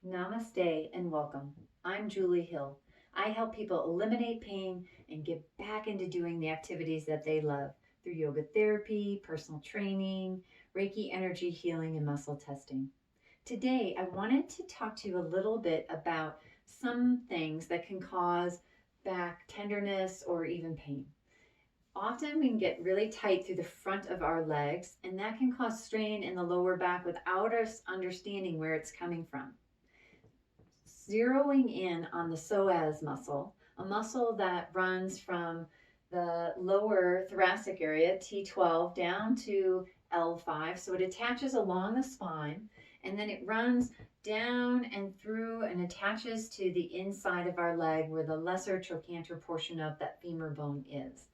Namaste and welcome. I'm Julie Hill. I help people eliminate pain and get back into doing the activities that they love through yoga therapy, personal training, Reiki energy healing, and muscle testing. Today, I wanted to talk to you a little bit about some things that can cause back tenderness or even pain. Often we can get really tight through the front of our legs, and that can cause strain in the lower back without us understanding where it's coming from. Zeroing in on the psoas muscle, a muscle that runs from the lower thoracic area, T12, down to L5. So it attaches along the spine and then it runs down and through and attaches to the inside of our leg where the lesser trochanter portion of that femur bone is.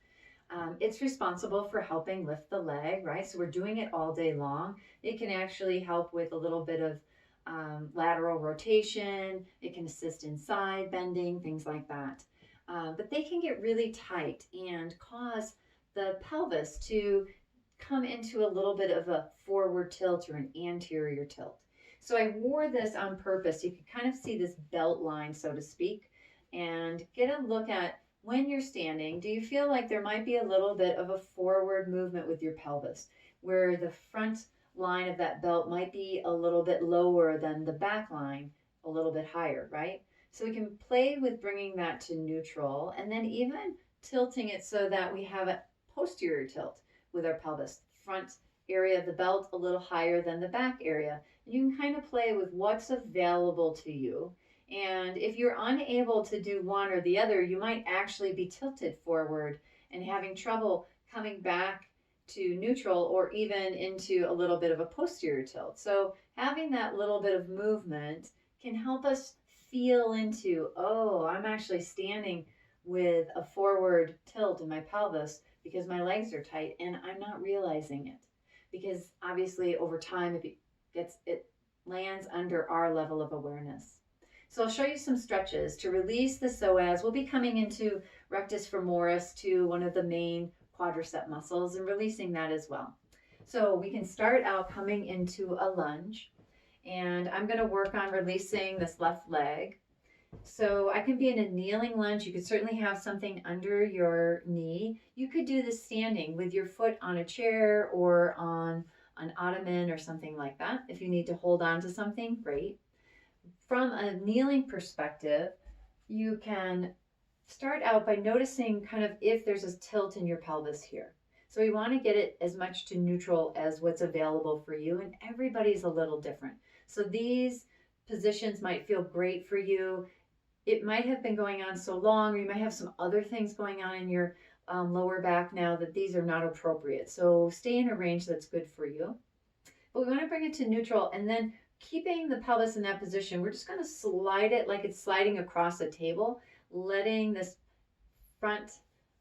It's responsible for helping lift the leg, right? So we're doing it all day long. It can actually help with a little bit of lateral rotation. It can assist in side bending, things like that. But they can get really tight and cause the pelvis to come into a little bit of a forward tilt or an anterior tilt. So I wore this on purpose. You can kind of see this belt line, so to speak, and get a look at when you're standing. Do you feel like there might be a little bit of a forward movement with your pelvis, where the front line of that belt might be a little bit lower than the back line, a little bit higher, right? So we can play with bringing that to neutral and then even tilting it so that we have a posterior tilt with our pelvis. Front area of the belt a little higher than the back area. And you can kind of play with what's available to you. And if you're unable to do one or the other, you might actually be tilted forward and having trouble coming back to neutral or even into a little bit of a posterior tilt. So having that little bit of movement can help us feel into, oh, I'm actually standing with a forward tilt in my pelvis because my legs are tight and I'm not realizing it. Because obviously over time it lands under our level of awareness. So I'll show you some stretches to release the psoas. We'll be coming into rectus femoris, to one of the main quadricep muscles, and releasing that as well. So we can start out coming into a lunge, and I'm going to work on releasing this left leg. So I can be in a kneeling lunge. You could certainly have something under your knee. You could do this standing with your foot on a chair or on an ottoman or something like that. If you need to hold on to something, great. From a kneeling perspective, you can start out by noticing kind of if there's a tilt in your pelvis here. So we want to get it as much to neutral as what's available for you, and everybody's a little different. So these positions might feel great for you. It might have been going on so long, or you might have some other things going on in your lower back now that these are not appropriate. So stay in a range that's good for you. But we want to bring it to neutral, and then keeping the pelvis in that position, we're just going to slide it like it's sliding across a table, letting this front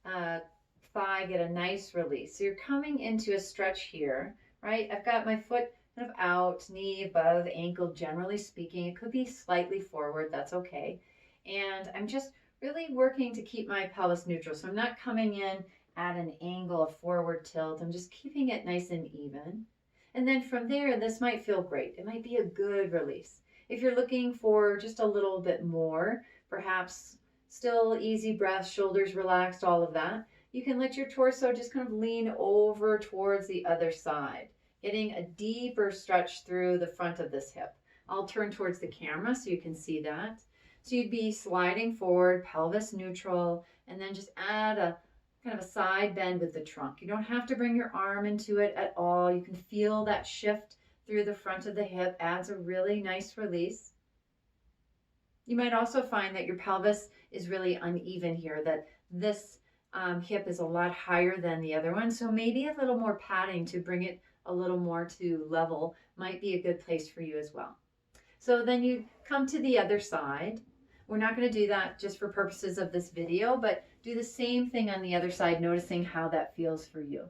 thigh get a nice release. So you're coming into a stretch here, right? I've got my foot kind of out, knee above ankle, generally speaking. It could be slightly forward, that's okay. And I'm just really working to keep my pelvis neutral. So I'm not coming in at an angle, a forward tilt. I'm just keeping it nice and even. And then from there, this might feel great. It might be a good release. If you're looking for just a little bit more, perhaps still easy breath, shoulders relaxed, all of that, you can let your torso just kind of lean over towards the other side, getting a deeper stretch through the front of this hip. I'll turn towards the camera so you can see that. So you'd be sliding forward, pelvis neutral, and then just add a kind of a side bend with the trunk. You don't have to bring your arm into it at all. You can feel that shift through the front of the hip, adds a really nice release. You might also find that your pelvis is really uneven here, that this hip is a lot higher than the other one. So maybe a little more padding to bring it a little more to level might be a good place for you as well. So then you come to the other side. We're not going to do that just for purposes of this video, but do the same thing on the other side, noticing how that feels for you.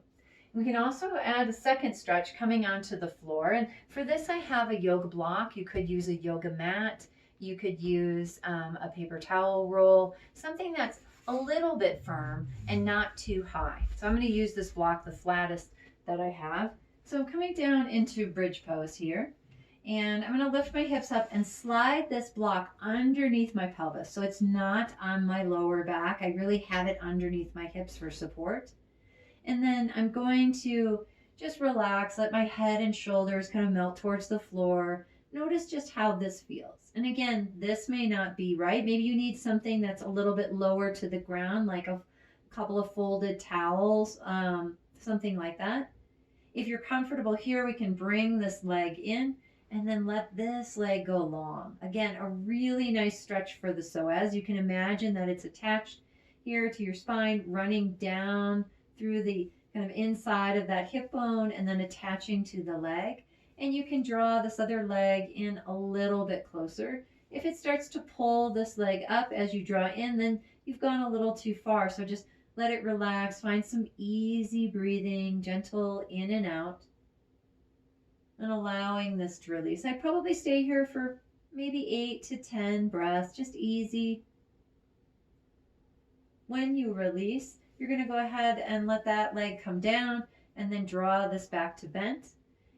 We can also add a second stretch coming onto the floor. And for this, I have a yoga block. You could use a yoga mat. You could use a paper towel roll, something that's a little bit firm and not too high. So I'm going to use this block, the flattest that I have. So I'm coming down into bridge pose here. And I'm going to lift my hips up and slide this block underneath my pelvis. So it's not on my lower back. I really have it underneath my hips for support. And then I'm going to just relax, let my head and shoulders kind of melt towards the floor. Notice just how this feels. And again, this may not be right. Maybe you need something that's a little bit lower to the ground, like a couple of folded towels, something like that. If you're comfortable here, we can bring this leg in and then let this leg go long. Again, a really nice stretch for the psoas. You can imagine that it's attached here to your spine, running down through the kind of inside of that hip bone and then attaching to the leg. And you can draw this other leg in a little bit closer. If it starts to pull this leg up as you draw in, then you've gone a little too far. So just let it relax. Find some easy breathing, gentle in and out, and allowing this to release. I'd probably stay here for maybe 8 to 10 breaths, just easy. When you release, you're going to go ahead and let that leg come down and then draw this back to bent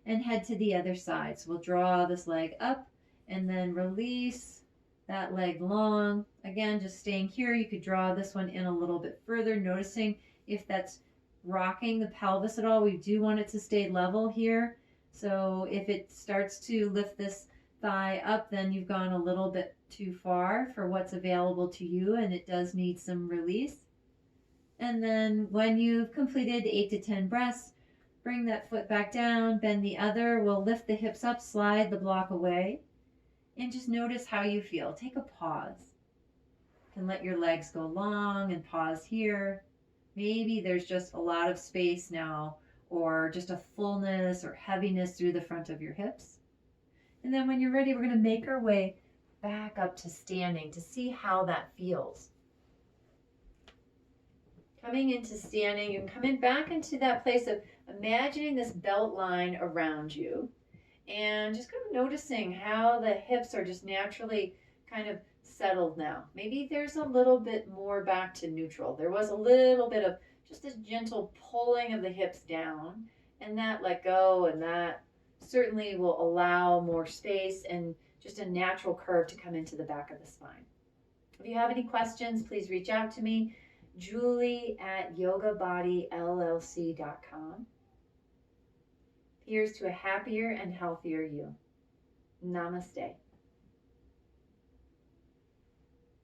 and head to the other side. So we'll draw this leg up and then release that leg long. Again, just staying here. You could draw this one in a little bit further, noticing if that's rocking the pelvis at all. We do want it to stay level here. So if it starts to lift this thigh up, then you've gone a little bit too far for what's available to you, and it does need some release. And then when you've completed 8 to 10 breaths, bring that foot back down, bend the other. We'll lift the hips up, slide the block away, and just notice how you feel. Take a pause. You can let your legs go long and pause here. Maybe there's just a lot of space now, or just a fullness or heaviness through the front of your hips. And then when you're ready, we're going to make our way back up to standing to see how that feels. Coming into standing and coming back into that place of imagining this belt line around you and just kind of noticing how the hips are just naturally kind of settled now. Maybe there's a little bit more back to neutral. There was a little bit of just this gentle pulling of the hips down, and that let go, and that certainly will allow more space and just a natural curve to come into the back of the spine. If you have any questions, please reach out to me. Julie@yogabodylllc.com. Here's to a happier and healthier you. Namaste.